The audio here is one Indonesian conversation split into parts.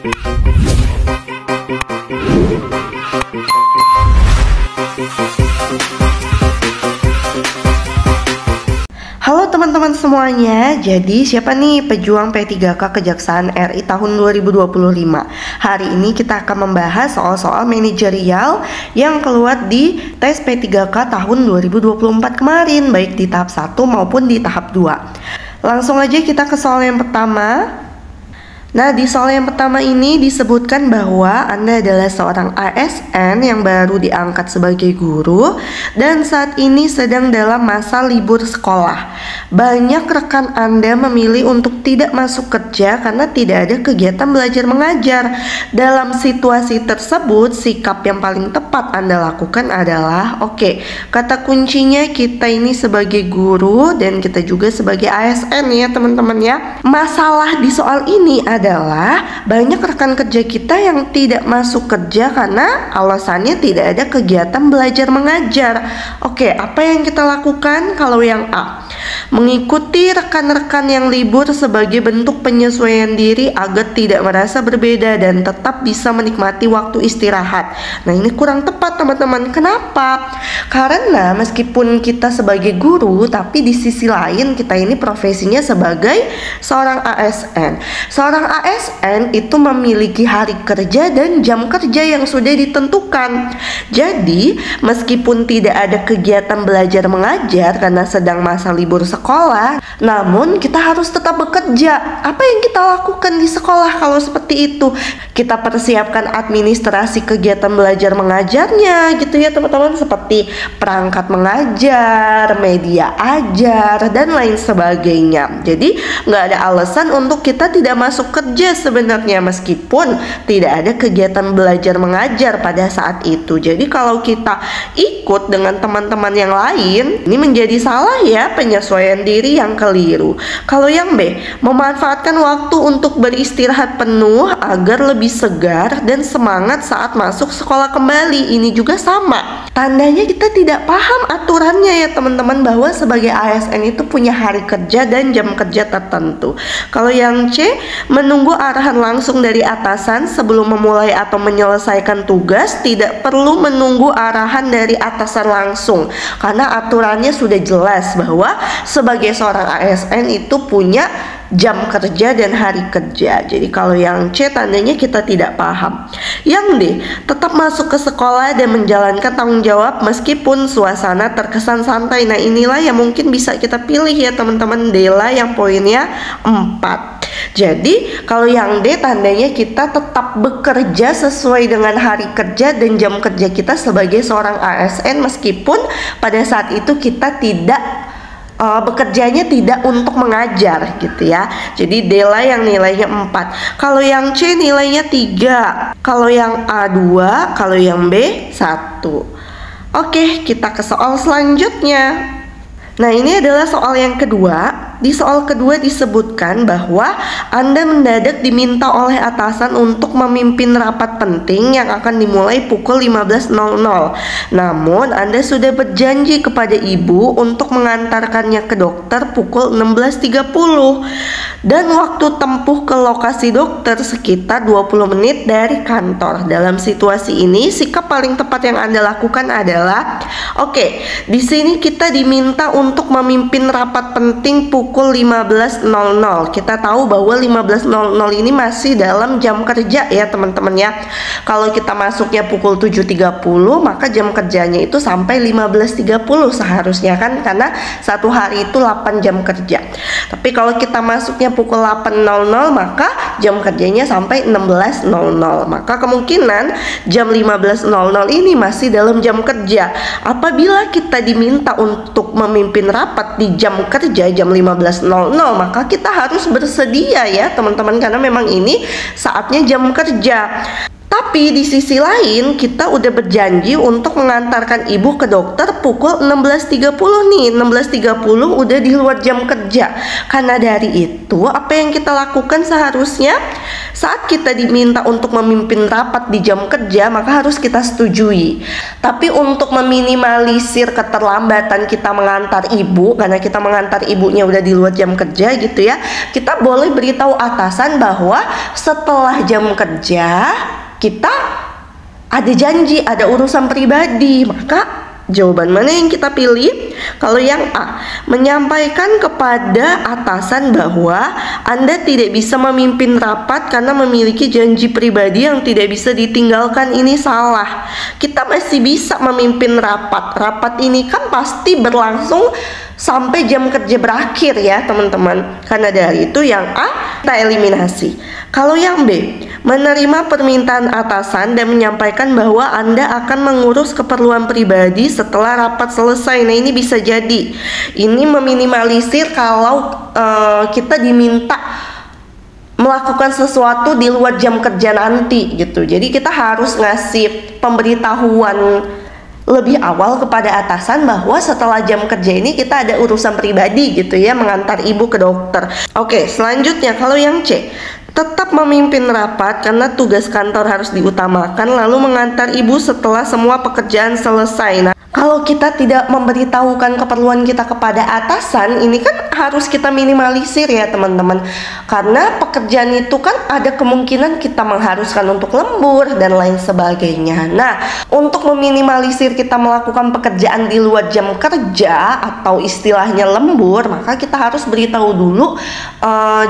Halo teman-teman semuanya, jadi siapa nih pejuang P3K Kejaksaan RI tahun 2025? Hari ini kita akan membahas soal-soal manajerial yang keluar di tes P3K tahun 2024 kemarin, baik di tahap 1 maupun di tahap 2. Langsung aja kita ke soal yang pertama. Nah, di soal yang pertama ini disebutkan bahwa Anda adalah seorang ASN yang baru diangkat sebagai guru dan saat ini sedang dalam masa libur sekolah. Banyak rekan Anda memilih untuk tidak masuk kerja karena tidak ada kegiatan belajar mengajar. Dalam situasi tersebut, sikap yang paling tepat Anda lakukan adalah kata kuncinya kita ini sebagai guru dan kita juga sebagai ASN ya teman-teman ya. Masalah di soal ini adalah banyak rekan kerja kita yang tidak masuk kerja karena alasannya tidak ada kegiatan belajar mengajar. Apa yang kita lakukan? Kalau yang A, mengikuti rekan-rekan yang libur sebagai bentuk penyesuaian diri agar tidak merasa berbeda dan tetap bisa menikmati waktu istirahat. Nah, ini kurang tepat teman-teman. Kenapa? Karena meskipun kita sebagai guru, tapi di sisi lain kita ini profesinya sebagai seorang ASN. Seorang ASN itu memiliki hari kerja dan jam kerja yang sudah ditentukan. Jadi, meskipun tidak ada kegiatan belajar mengajar karena sedang masa libur sekolah, namun kita harus tetap bekerja. Apa yang kita lakukan di sekolah kalau seperti itu? Kita persiapkan administrasi kegiatan belajar mengajarnya gitu ya teman-teman, seperti perangkat mengajar, media ajar, dan lain sebagainya. Jadi nggak ada alasan untuk kita tidak masuk kerja sebenarnya meskipun tidak ada kegiatan belajar mengajar pada saat itu. Jadi kalau kita ikut dengan teman-teman yang lain, ini menjadi salah ya, penyesuaian diri yang keliru. Kalau yang B, memanfaatkan waktu untuk beristirahat penuh agar lebih segar dan semangat saat masuk sekolah kembali. Ini juga sama. Tandanya kita tidak paham aturannya ya teman-teman, bahwa sebagai ASN itu punya hari kerja dan jam kerja tertentu. Kalau yang C, menunggu arahan langsung dari atasan sebelum memulai atau menyelesaikan tugas. Tidak perlu menunggu arahan dari atasan langsung karena aturannya sudah jelas bahwa sebagai seorang ASN itu punya jam kerja dan hari kerja. Jadi kalau yang C tandanya kita tidak paham. Yang D, tetap masuk ke sekolah dan menjalankan tanggung jawab meskipun suasana terkesan santai. Nah, inilah yang mungkin bisa kita pilih ya teman-teman, D lah yang poinnya 4. Jadi kalau yang D tandanya kita tetap bekerja sesuai dengan hari kerja dan jam kerja kita sebagai seorang ASN meskipun pada saat itu kita tidak bekerjanya tidak untuk mengajar gitu ya. Jadi D lah yang nilainya 4. Kalau yang C nilainya 3. Kalau yang A 2. Kalau yang B 1. Kita ke soal selanjutnya. Nah, ini adalah soal yang kedua. Di soal kedua disebutkan bahwa Anda mendadak diminta oleh atasan untuk memimpin rapat penting yang akan dimulai pukul 15.00. Namun, Anda sudah berjanji kepada ibu untuk mengantarkannya ke dokter pukul 16.30. Dan waktu tempuh ke lokasi dokter sekitar 20 menit dari kantor. Dalam situasi ini, sikap paling tepat yang Anda lakukan adalah di sini kita diminta untuk memimpin rapat penting pukul 15.00. Kita tahu bahwa 15.00 ini masih dalam jam kerja ya teman-teman ya. Kalau kita masuknya pukul 7.30, maka jam kerjanya itu sampai 15.30 seharusnya kan, karena satu hari itu 8 jam kerja. Tapi kalau kita masuknya pukul 8.00, maka jam kerjanya sampai 16.00. Maka kemungkinan jam 15.00 ini masih dalam jam kerja. Apabila kita diminta untuk memimpin rapat di jam kerja jam 15.00, maka kita harus bersedia ya teman-teman, karena memang ini saatnya jam kerja. Tapi di sisi lain kita udah berjanji untuk mengantarkan ibu ke dokter pukul 16.30 nih. 16.30 udah di luar jam kerja. Karena dari itu apa yang kita lakukan seharusnya saat kita diminta untuk memimpin rapat di jam kerja, maka harus kita setujui. Tapi untuk meminimalisir keterlambatan kita mengantar ibu, karena kita mengantar ibunya udah di luar jam kerja gitu ya, kita boleh beritahu atasan bahwa setelah jam kerja kita ada janji, ada urusan pribadi. Maka jawaban mana yang kita pilih? Kalau yang A, menyampaikan kepada atasan bahwa Anda tidak bisa memimpin rapat karena memiliki janji pribadi yang tidak bisa ditinggalkan, ini salah. Kita masih bisa memimpin rapat. Rapat ini kan pasti berlangsung sampai jam kerja berakhir ya teman-teman. Karena dari itu yang A kita eliminasi. Kalau yang B, menerima permintaan atasan dan menyampaikan bahwa Anda akan mengurus keperluan pribadi setelah rapat selesai. Nah, ini bisa jadi. Ini meminimalisir kalau kita diminta melakukan sesuatu di luar jam kerja nanti gitu. Jadi kita harus ngasih pemberitahuan lebih awal kepada atasan bahwa setelah jam kerja ini kita ada urusan pribadi gitu ya, mengantar ibu ke dokter. Oke, selanjutnya kalau yang C, tetap memimpin rapat karena tugas kantor harus diutamakan, lalu mengantar ibu setelah semua pekerjaan selesai. Nah, kalau kita tidak memberitahukan keperluan kita kepada atasan, ini kan harus kita minimalisir ya teman-teman. Karena pekerjaan itu kan ada kemungkinan kita mengharuskan untuk lembur dan lain sebagainya. Nah, untuk meminimalisir kita melakukan pekerjaan di luar jam kerja atau istilahnya lembur, maka kita harus beritahu dulu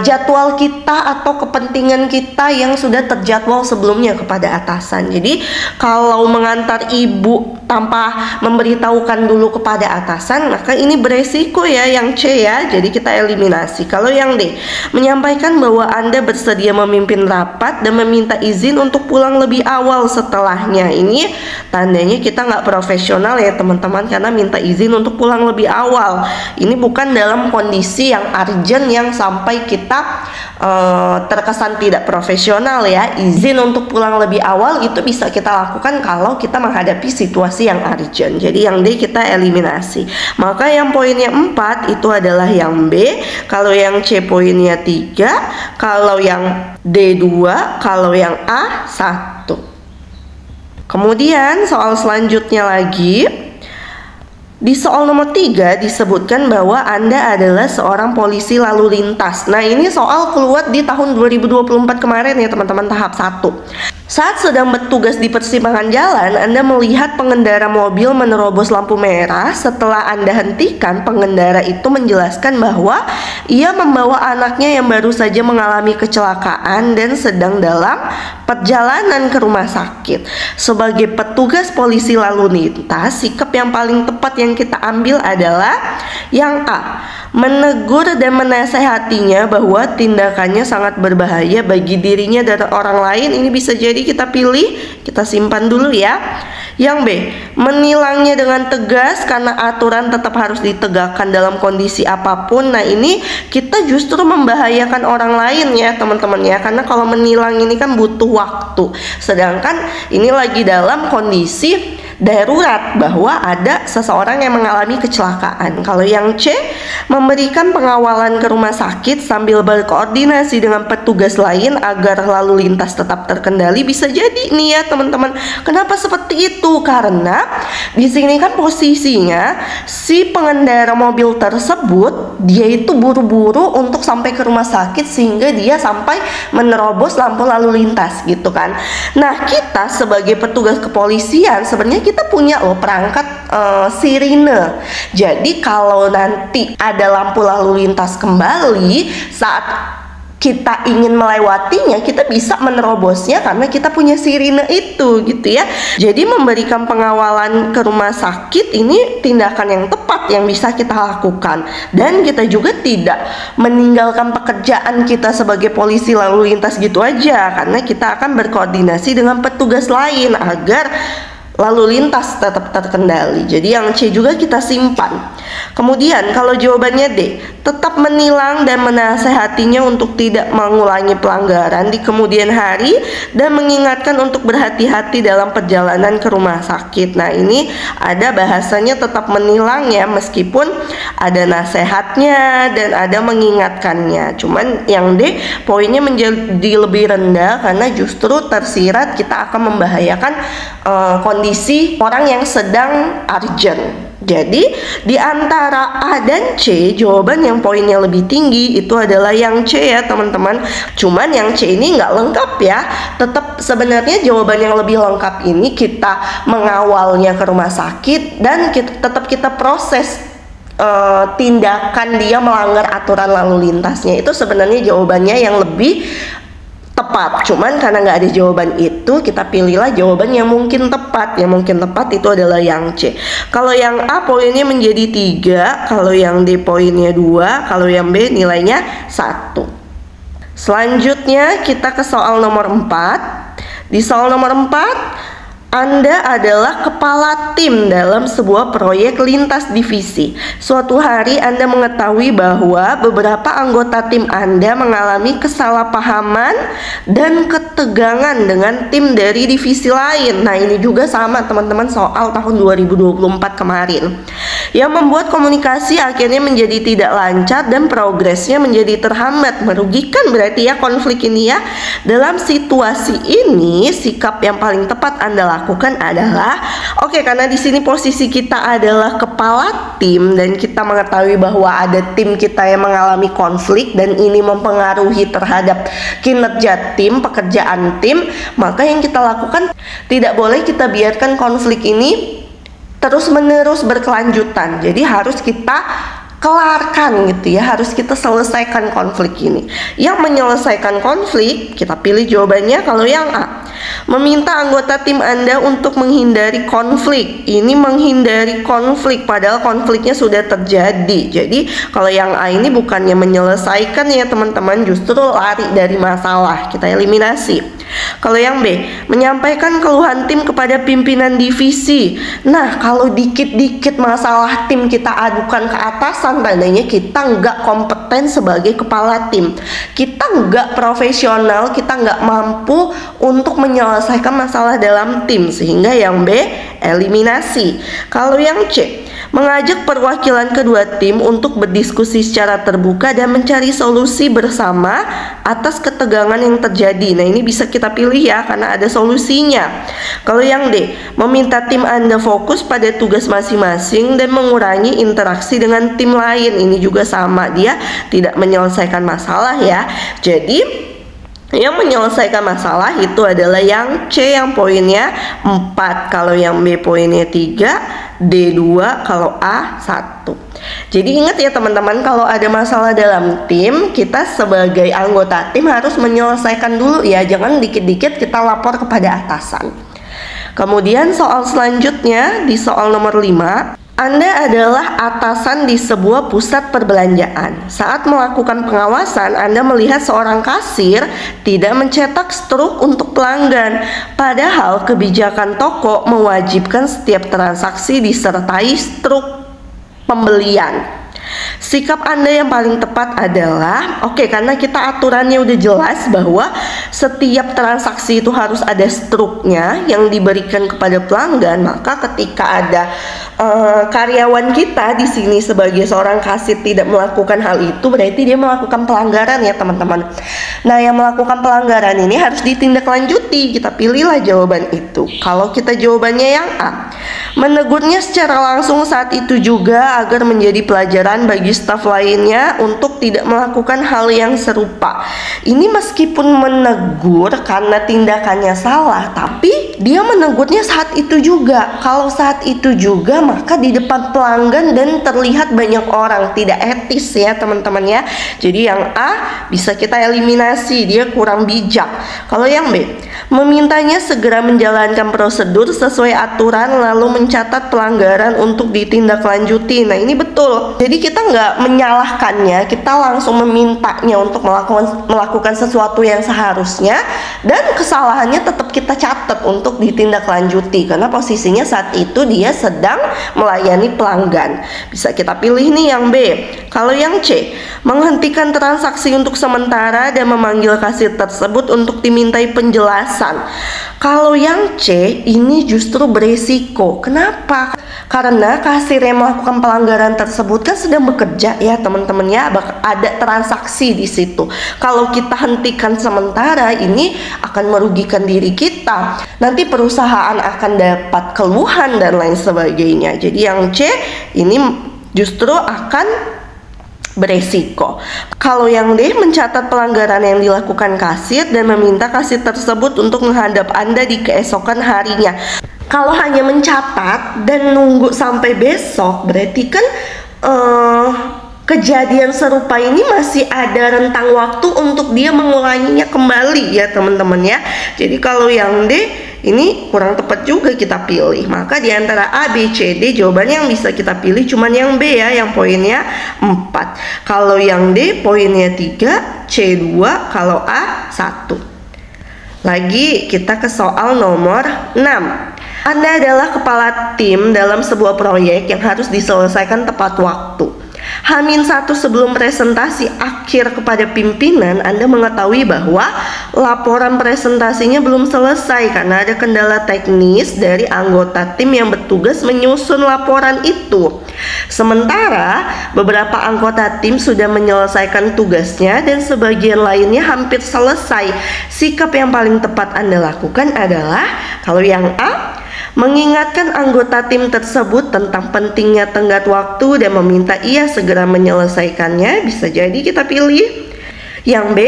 jadwal kita atau kepentingan kita yang sudah terjadwal sebelumnya kepada atasan. Jadi kalau mengantar ibu tanpa memberitahukan dulu kepada atasan, maka ini beresiko ya yang C ya. Jadi kita eliminasi. Kalau yang D, menyampaikan bahwa Anda bersedia memimpin rapat dan meminta izin untuk pulang lebih awal setelahnya. Ini tandanya kita nggak profesional ya teman-teman, karena minta izin untuk pulang lebih awal. Ini bukan dalam kondisi yang urgent yang sampai kita terkesan tidak profesional ya. Izin untuk pulang lebih awal itu bisa kita lakukan kalau kita menghadapi situasi yang urgent. Jadi yang D kita eliminasi. Maka yang poinnya 4 itu adalah yang B. Kalau yang C poinnya 3. Kalau yang D 2. Kalau yang A 1. Kemudian soal selanjutnya lagi, di soal nomor 3 disebutkan bahwa Anda adalah seorang polisi lalu lintas. Nah, ini soal keluar di tahun 2024 kemarin ya teman-teman, tahap 1. Saat sedang bertugas di persimpangan jalan, Anda melihat pengendara mobil menerobos lampu merah. Setelah Anda hentikan, pengendara itu menjelaskan bahwa ia membawa anaknya yang baru saja mengalami kecelakaan dan sedang dalam perjalanan ke rumah sakit. Sebagai petugas polisi lalu lintas, sikap yang paling tepat yang kita ambil adalah yang A, menegur dan menasehatinya bahwa tindakannya sangat berbahaya bagi dirinya dan orang lain. Ini bisa jadi kita pilih, kita simpan dulu ya. Yang B, menilangnya dengan tegas karena aturan tetap harus ditegakkan dalam kondisi apapun. Nah, ini kita justru membahayakan orang lain ya teman-teman ya, karena kalau menilang ini kan butuh waktu, sedangkan ini lagi dalam kondisi darurat bahwa ada seseorang yang mengalami kecelakaan. Kalau yang C, memberikan pengawalan ke rumah sakit sambil berkoordinasi dengan petugas lain agar lalu lintas tetap terkendali. Bisa jadi nih ya teman-teman. Kenapa seperti itu? Karena di sini kan posisinya si pengendara mobil tersebut dia itu buru-buru untuk sampai ke rumah sakit sehingga dia sampai menerobos lampu lalu lintas gitu kan. Nah, kita sebagai petugas kepolisian sebenarnya kita punya loh perangkat sirine. Jadi kalau nanti ada lampu lalu lintas kembali saat kita ingin melewatinya, kita bisa menerobosnya karena kita punya sirine itu gitu ya. Jadi memberikan pengawalan ke rumah sakit ini tindakan yang tepat yang bisa kita lakukan, dan kita juga tidak meninggalkan pekerjaan kita sebagai polisi lalu lintas gitu aja, karena kita akan berkoordinasi dengan petugas lain agar lalu lintas tetap terkendali. Jadi yang C juga kita simpan. Kemudian kalau jawabannya D, tetap menilang dan menasehatinya untuk tidak mengulangi pelanggaran di kemudian hari dan mengingatkan untuk berhati-hati dalam perjalanan ke rumah sakit. Nah, ini ada bahasanya tetap menilang ya, meskipun ada nasihatnya dan ada mengingatkannya. Cuman yang D poinnya menjadi lebih rendah karena justru tersirat kita akan membahayakan kondisi orang yang sedang urgent. Jadi di antara A dan C, jawaban yang poinnya lebih tinggi itu adalah yang C ya teman-teman. Cuman yang C ini nggak lengkap ya. Tetap sebenarnya jawaban yang lebih lengkap ini kita mengawalnya ke rumah sakit dan tetap kita proses tindakan dia melanggar aturan lalu lintasnya. Itu sebenarnya jawabannya yang lebih tepat. Cuman karena nggak ada jawaban itu, kita pilihlah jawaban yang mungkin tepat. Yang mungkin tepat itu adalah yang C. Kalau yang A poinnya menjadi 3, kalau yang D poinnya 2, kalau yang B nilainya 1. Selanjutnya kita ke soal nomor 4. Di soal nomor 4, Anda adalah kepala tim dalam sebuah proyek lintas divisi. Suatu hari Anda mengetahui bahwa beberapa anggota tim Anda mengalami kesalahpahaman dan ketegangan dengan tim dari divisi lain. Nah, ini juga sama teman-teman soal tahun 2024 kemarin, yang membuat komunikasi akhirnya menjadi tidak lancar dan progresnya menjadi terhambat. Merugikan berarti ya konflik ini ya. Dalam situasi ini, sikap yang paling tepat Anda lakukan adalah karena di sini posisi kita adalah kepala tim dan kita mengetahui bahwa ada tim kita yang mengalami konflik dan ini mempengaruhi terhadap kinerja tim, pekerjaan tim, maka yang kita lakukan tidak boleh kita biarkan konflik ini terus-menerus berkelanjutan. Jadi harus kita kelarkan gitu ya, harus kita selesaikan konflik ini. Yang menyelesaikan konflik, kita pilih jawabannya kalau yang A. Meminta anggota tim Anda untuk menghindari konflik. Ini menghindari konflik padahal konfliknya sudah terjadi. Jadi kalau yang A ini bukannya menyelesaikan ya teman-teman, justru lari dari masalah, kita eliminasi. Kalau yang B, menyampaikan keluhan tim kepada pimpinan divisi. Nah, kalau dikit-dikit masalah tim kita adukan ke atasan, tandanya kita nggak kompeten sebagai kepala tim. Kita nggak profesional, kita nggak mampu untuk menyelesaikan masalah dalam tim. Sehingga yang B, eliminasi. Kalau yang C, mengajak perwakilan kedua tim untuk berdiskusi secara terbuka dan mencari solusi bersama atas ketegangan yang terjadi. Nah, ini bisa kita pilih ya karena ada solusinya. Kalau yang D, meminta tim Anda fokus pada tugas masing-masing dan mengurangi interaksi dengan tim lain. Ini juga sama, dia tidak menyelesaikan masalah ya. Jadi yang menyelesaikan masalah itu adalah yang C yang poinnya 4, kalau yang B poinnya 3, D 2, kalau A 1. Jadi ingat ya teman-teman, kalau ada masalah dalam tim, kita sebagai anggota tim harus menyelesaikan dulu ya, jangan dikit-dikit kita lapor kepada atasan. Kemudian soal selanjutnya di soal nomor 5, Anda adalah atasan di sebuah pusat perbelanjaan. Saat melakukan pengawasan, Anda melihat seorang kasir tidak mencetak struk untuk pelanggan. Padahal kebijakan toko mewajibkan setiap transaksi disertai struk pembelian. Sikap Anda yang paling tepat adalah karena kita aturannya udah jelas bahwa setiap transaksi itu harus ada struknya yang diberikan kepada pelanggan, maka ketika ada karyawan kita di sini sebagai seorang kasir tidak melakukan hal itu, berarti dia melakukan pelanggaran ya teman-teman. Nah, yang melakukan pelanggaran ini harus ditindaklanjuti. Kita pilihlah jawaban itu. Kalau kita jawabannya yang A, menegurnya secara langsung saat itu juga agar menjadi pelajaran bagi staf lainnya untuk tidak melakukan hal yang serupa. Ini meskipun menegur karena tindakannya salah, tapi dia menegurnya saat itu juga. Kalau saat itu juga, maka di depan pelanggan dan terlihat banyak orang, tidak etis ya teman-teman ya. Jadi yang A bisa kita eliminasi, dia kurang bijak. Kalau yang B, memintanya segera menjalankan prosedur sesuai aturan lalu mencatat pelanggaran untuk ditindaklanjuti. Nah, ini betul. Jadi kita nggak menyalahkannya, kita langsung memintanya untuk melakukan sesuatu yang seharusnya, dan kesalahannya tetap kita catat untuk untuk ditindaklanjuti karena posisinya saat itu dia sedang melayani pelanggan. Bisa kita pilih nih yang B. Kalau yang C, menghentikan transaksi untuk sementara dan memanggil kasir tersebut untuk dimintai penjelasan. Kalau yang C ini justru beresiko. Kenapa? Karena kasir yang melakukan pelanggaran tersebut kan sedang bekerja ya teman-teman ya, ada transaksi di situ. Kalau kita hentikan sementara, ini akan merugikan diri kita. Nanti perusahaan akan dapat keluhan dan lain sebagainya. Jadi yang C ini justru akan beresiko. Kalau yang D, mencatat pelanggaran yang dilakukan kasir dan meminta kasir tersebut untuk menghadap Anda di keesokan harinya. Kalau hanya mencatat dan nunggu sampai besok, berarti kan kejadian serupa ini masih ada rentang waktu untuk dia mengulanginya kembali ya teman-teman ya. Jadi kalau yang D ini kurang tepat juga kita pilih. Maka di antara A, B, C, D jawabannya yang bisa kita pilih cuman yang B ya, yang poinnya 4. Kalau yang D poinnya 3, C 2, kalau A 1. Lagi kita ke soal nomor 6. Anda adalah kepala tim dalam sebuah proyek yang harus diselesaikan tepat waktu. H-1 sebelum presentasi akhir kepada pimpinan, Anda mengetahui bahwa laporan presentasinya belum selesai karena ada kendala teknis dari anggota tim yang bertugas menyusun laporan itu. Sementara beberapa anggota tim sudah menyelesaikan tugasnya dan sebagian lainnya hampir selesai. Sikap yang paling tepat Anda lakukan adalah, kalau yang A, mengingatkan anggota tim tersebut tentang pentingnya tenggat waktu dan meminta ia segera menyelesaikannya. Bisa jadi kita pilih yang B,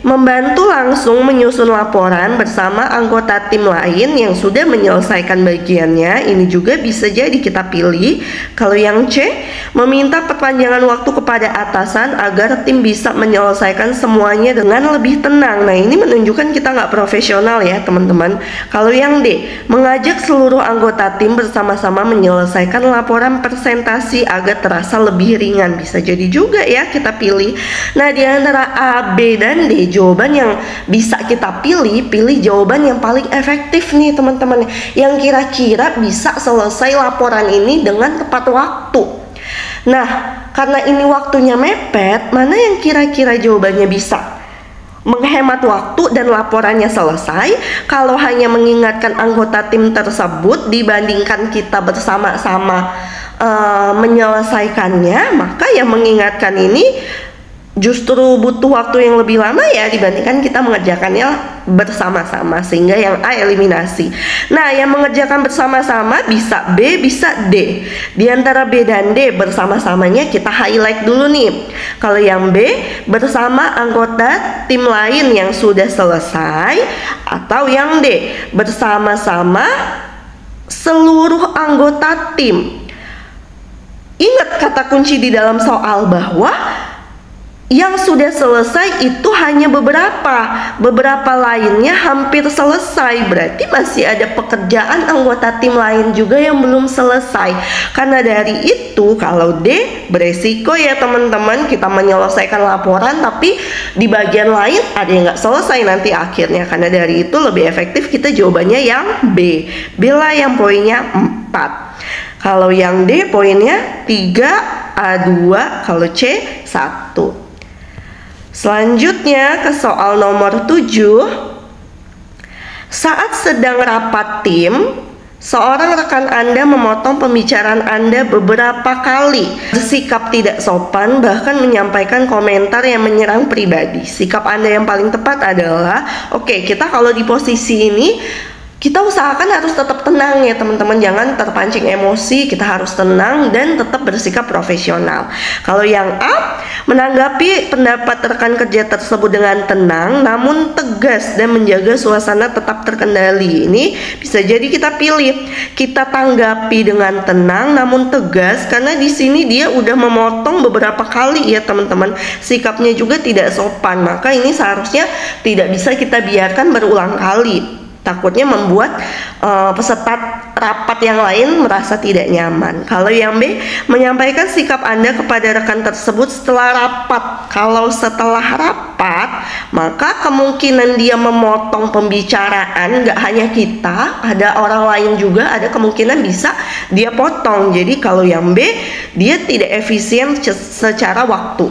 membantu langsung menyusun laporan bersama anggota tim lain yang sudah menyelesaikan bagiannya. Ini juga bisa jadi kita pilih. Kalau yang C, meminta perpanjangan waktu kepada atasan agar tim bisa menyelesaikan semuanya dengan lebih tenang. Nah, ini menunjukkan kita nggak profesional ya teman-teman. Kalau yang D, mengajak seluruh anggota tim bersama-sama menyelesaikan laporan presentasi agar terasa lebih ringan. Bisa jadi juga ya kita pilih. Nah, di antara A, B, dan D, jawaban yang bisa kita pilih jawaban yang paling efektif nih teman-teman, yang kira-kira bisa selesai laporan ini dengan tepat waktu. Nah, karena ini waktunya mepet, mana yang kira-kira jawabannya bisa menghemat waktu dan laporannya selesai? Kalau hanya mengingatkan anggota tim tersebut dibandingkan kita bersama-sama menyelesaikannya, maka yang mengingatkan ini justru butuh waktu yang lebih lama ya dibandingkan kita mengerjakannya bersama-sama, sehingga yang A eliminasi. Nah, yang mengerjakan bersama-sama bisa B, bisa D. Di antara B dan D bersama-samanya kita highlight dulu nih. Kalau yang B, bersama anggota tim lain yang sudah selesai, atau yang D, bersama-sama seluruh anggota tim. Ingat kata kunci di dalam soal bahwa yang sudah selesai itu hanya beberapa lainnya hampir selesai. Berarti masih ada pekerjaan anggota tim lain juga yang belum selesai. Karena dari itu, kalau D beresiko ya teman-teman, kita menyelesaikan laporan tapi di bagian lain ada yang nggak selesai nanti akhirnya. Karena dari itu lebih efektif kita jawabannya yang B, bila yang poinnya 4. Kalau yang D poinnya 3, A2, kalau C 1. Selanjutnya ke soal nomor 7. Saat sedang rapat tim, seorang rekan Anda memotong pembicaraan Anda beberapa kali, bersikap tidak sopan, bahkan menyampaikan komentar yang menyerang pribadi. Sikap Anda yang paling tepat adalah, oke, kita kalau di posisi ini kita usahakan harus tetap tenang ya teman-teman, jangan terpancing emosi, kita harus tenang dan tetap bersikap profesional. Kalau yang A, menanggapi pendapat rekan kerja tersebut dengan tenang namun tegas dan menjaga suasana tetap terkendali. Ini bisa jadi kita pilih, kita tanggapi dengan tenang namun tegas, karena di sini dia udah memotong beberapa kali ya teman-teman, sikapnya juga tidak sopan, maka ini seharusnya tidak bisa kita biarkan berulang kali. Takutnya membuat peserta rapat yang lain merasa tidak nyaman. Kalau yang B, menyampaikan sikap Anda kepada rekan tersebut setelah rapat. Kalau setelah rapat maka kemungkinan dia memotong pembicaraan nggak hanya kita, ada orang lain juga, ada kemungkinan bisa dia potong. Jadi kalau yang B, dia tidak efisien secara waktu.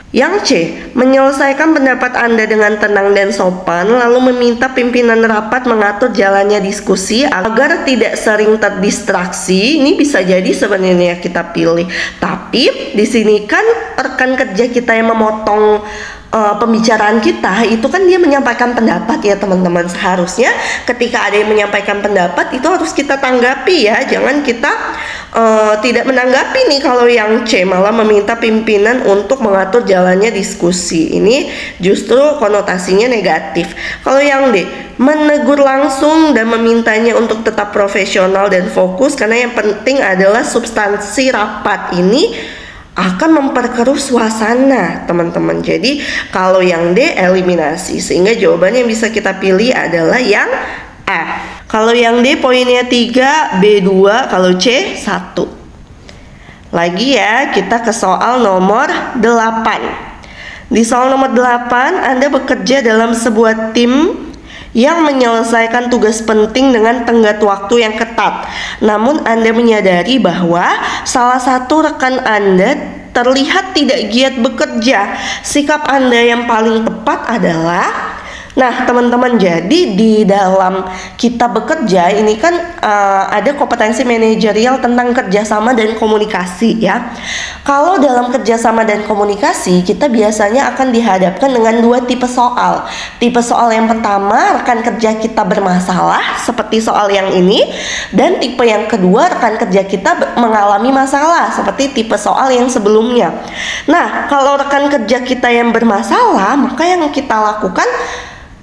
Yang C, menyelesaikan pendapat Anda dengan tenang dan sopan, lalu meminta pimpinan rapat mengatur jalannya diskusi agar tidak sering terdistraksi. Ini bisa jadi sebenarnya kita pilih. Tapi di sini kan rekan kerja kita yang memotong pembicaraan kita, itu kan dia menyampaikan pendapat ya teman-teman. Seharusnya ketika ada yang menyampaikan pendapat itu harus kita tanggapi ya, jangan kita tidak menanggapi nih. Kalau yang C malah meminta pimpinan untuk mengatur jalannya diskusi, ini justru konotasinya negatif. Kalau yang D, menegur langsung dan memintanya untuk tetap profesional dan fokus, karena yang penting adalah substansi rapat ini akan memperkeruh suasana teman-teman. Jadi kalau yang D eliminasi, sehingga jawaban yang bisa kita pilih adalah yang A. Kalau yang D poinnya 3, B 2, kalau C 1. Lagi ya, kita ke soal nomor 8. Di soal nomor 8, Anda bekerja dalam sebuah tim yang menyelesaikan tugas penting dengan tenggat waktu yang ketat. Namun Anda menyadari bahwa salah satu rekan Anda terlihat tidak giat bekerja. Sikap Anda yang paling tepat adalah, nah teman-teman, jadi di dalam kita bekerja ini kan ada kompetensi manajerial tentang kerjasama dan komunikasi ya. Kalau dalam kerjasama dan komunikasi, kita biasanya akan dihadapkan dengan dua tipe soal. Tipe soal yang pertama, rekan kerja kita bermasalah seperti soal yang ini, dan tipe yang kedua, rekan kerja kita mengalami masalah seperti tipe soal yang sebelumnya. Nah, kalau rekan kerja kita yang bermasalah, maka yang kita lakukan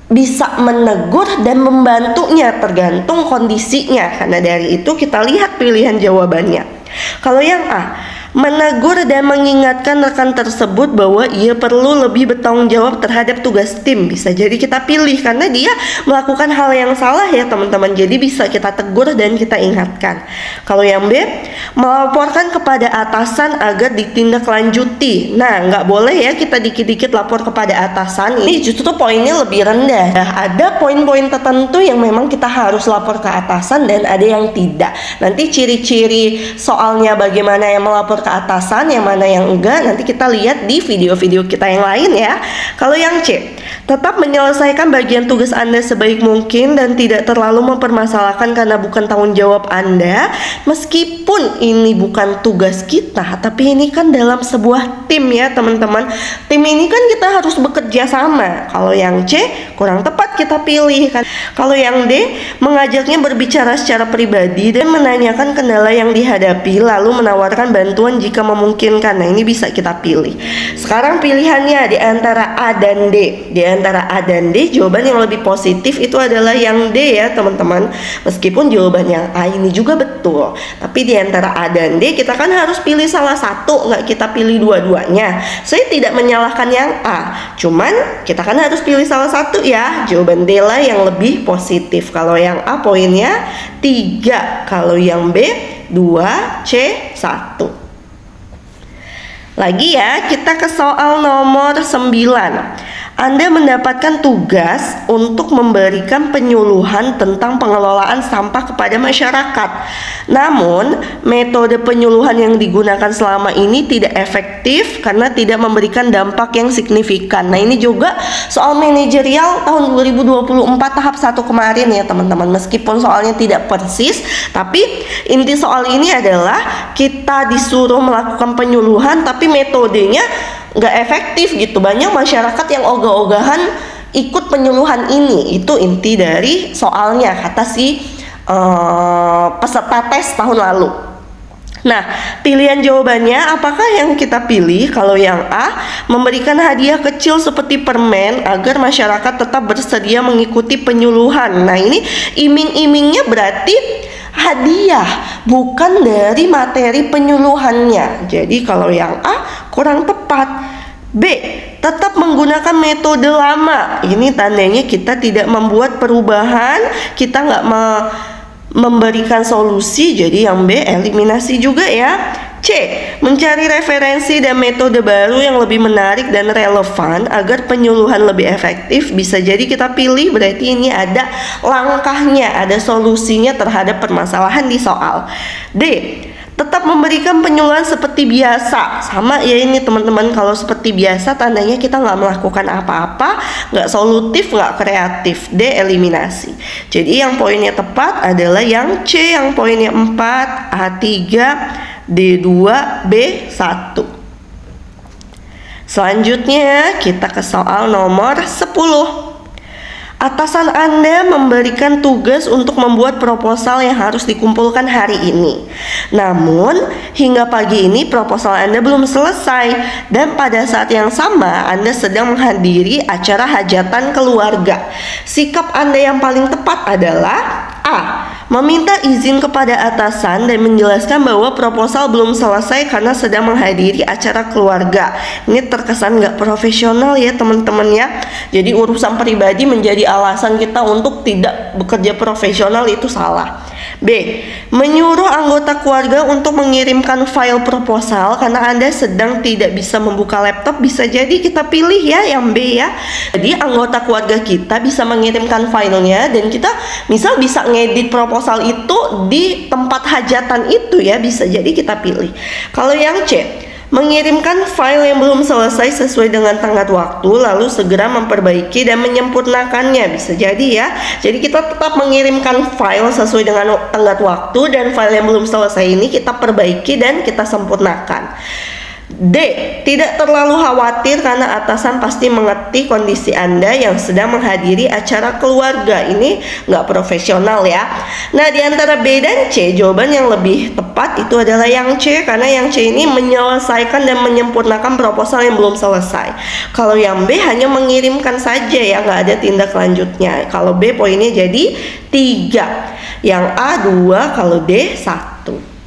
bisa menegur dan membantunya tergantung kondisinya. Karena dari itu kita lihat pilihan jawabannya. Kalau yang A, menegur dan mengingatkan rekan tersebut bahwa ia perlu lebih bertanggung jawab terhadap tugas tim. Bisa jadi kita pilih karena dia melakukan hal yang salah ya teman-teman. Jadi bisa kita tegur dan kita ingatkan. Kalau yang B, melaporkan kepada atasan agar ditindaklanjuti. Nah, nggak boleh ya kita dikit-dikit lapor kepada atasan. Ini justru poinnya lebih rendah. Nah, ada poin-poin tertentu yang memang kita harus lapor ke atasan dan ada yang tidak. Nanti ciri-ciri soalnya bagaimana yang melapor ke atasan, yang mana yang enggak, nanti kita lihat di video-video kita yang lain ya. Kalau yang C, tetap menyelesaikan bagian tugas Anda sebaik mungkin dan tidak terlalu mempermasalahkan karena bukan tanggung jawab Anda. Meskipun ini bukan tugas kita, tapi ini kan dalam sebuah tim ya teman-teman. Tim ini kan kita harus bekerja sama. Kalau yang C kurang tepat kita pilih kan. Kalau yang D, mengajaknya berbicara secara pribadi dan menanyakan kendala yang dihadapi lalu menawarkan bantuan jika memungkinkan. Nah, ini bisa kita pilih. Sekarang pilihannya di antara A dan D. Di antara A dan D, jawaban yang lebih positif itu adalah yang D ya teman-teman. Meskipun jawaban yang A ini juga betul, tapi di antara A dan D kita kan harus pilih salah satu, nggak kita pilih dua-duanya. Saya tidak menyalahkan yang A, cuman kita kan harus pilih salah satu ya. Jawaban D lah yang lebih positif. Kalau yang A poinnya 3, kalau yang B 2, C 1. Lagi ya, kita ke soal nomor 9. Anda mendapatkan tugas untuk memberikan penyuluhan tentang pengelolaan sampah kepada masyarakat. Namun, metode penyuluhan yang digunakan selama ini tidak efektif karena tidak memberikan dampak yang signifikan. Nah, ini juga soal manajerial tahun 2024 tahap 1 kemarin ya teman-teman. Meskipun soalnya tidak persis, tapi inti soal ini adalah kita disuruh melakukan penyuluhan tapi metodenya nggak efektif gitu. Banyak masyarakat yang ogah-ogahan ikut penyuluhan ini. Itu inti dari soalnya, kata si peserta tes tahun lalu. Nah, pilihan jawabannya apakah yang kita pilih? Kalau yang A, memberikan hadiah kecil seperti permen agar masyarakat tetap bersedia mengikuti penyuluhan. Nah, ini iming-imingnya berarti hadiah, bukan dari materi penyuluhannya. Jadi kalau yang A kurang tepat. B, tetap menggunakan metode lama. Ini tandanya kita tidak membuat perubahan, kita nggak memberikan solusi. Jadi yang B eliminasi juga ya. C. Mencari referensi dan metode baru yang lebih menarik dan relevan agar penyuluhan lebih efektif. Bisa jadi kita pilih, berarti ini ada langkahnya, ada solusinya terhadap permasalahan di soal. D. Tetap memberikan penyuluhan seperti biasa. Sama ya ini teman-teman, kalau seperti biasa tandanya kita nggak melakukan apa-apa, nggak solutif, nggak kreatif. D. Eliminasi. Jadi yang poinnya tepat adalah yang C, yang poinnya 4, A3, D2, B1. Selanjutnya kita ke soal nomor 10. Atasan Anda memberikan tugas untuk membuat proposal yang harus dikumpulkan hari ini. Namun, hingga pagi ini proposal Anda belum selesai, dan pada saat yang sama Anda sedang menghadiri acara hajatan keluarga. Sikap Anda yang paling tepat adalah A. Meminta izin kepada atasan dan menjelaskan bahwa proposal belum selesai karena sedang menghadiri acara keluarga. Ini terkesan nggak profesional ya teman-teman ya. Jadi urusan pribadi menjadi alasan kita untuk tidak bekerja profesional, itu salah. B. Menyuruh anggota keluarga untuk mengirimkan file proposal karena Anda sedang tidak bisa membuka laptop. Bisa jadi kita pilih ya yang B ya. Jadi anggota keluarga kita bisa mengirimkan filenya dan kita misal bisa ngedit proposal itu di tempat hajatan itu ya. Bisa jadi kita pilih. Kalau yang C, mengirimkan file yang belum selesai sesuai dengan tenggat waktu lalu segera memperbaiki dan menyempurnakannya. Bisa jadi ya. Jadi kita tetap mengirimkan file sesuai dengan tenggat waktu, dan file yang belum selesai ini kita perbaiki dan kita sempurnakan. D. Tidak terlalu khawatir karena atasan pasti mengerti kondisi Anda yang sedang menghadiri acara keluarga. Ini nggak profesional ya. Nah, di antara B dan C, jawaban yang lebih tepat itu adalah yang C, karena yang C ini menyelesaikan dan menyempurnakan proposal yang belum selesai. Kalau yang B hanya mengirimkan saja ya, nggak ada tindak lanjutnya. Kalau B poinnya jadi 3, yang A 2, kalau D 1.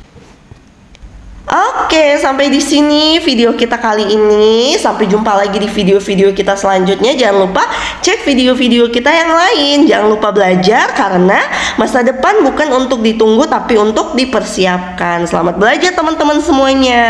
Oke, sampai di sini video kita kali ini. Sampai jumpa lagi di video-video kita selanjutnya. Jangan lupa cek video-video kita yang lain. Jangan lupa belajar, karena masa depan bukan untuk ditunggu tapi untuk dipersiapkan. Selamat belajar teman-teman semuanya.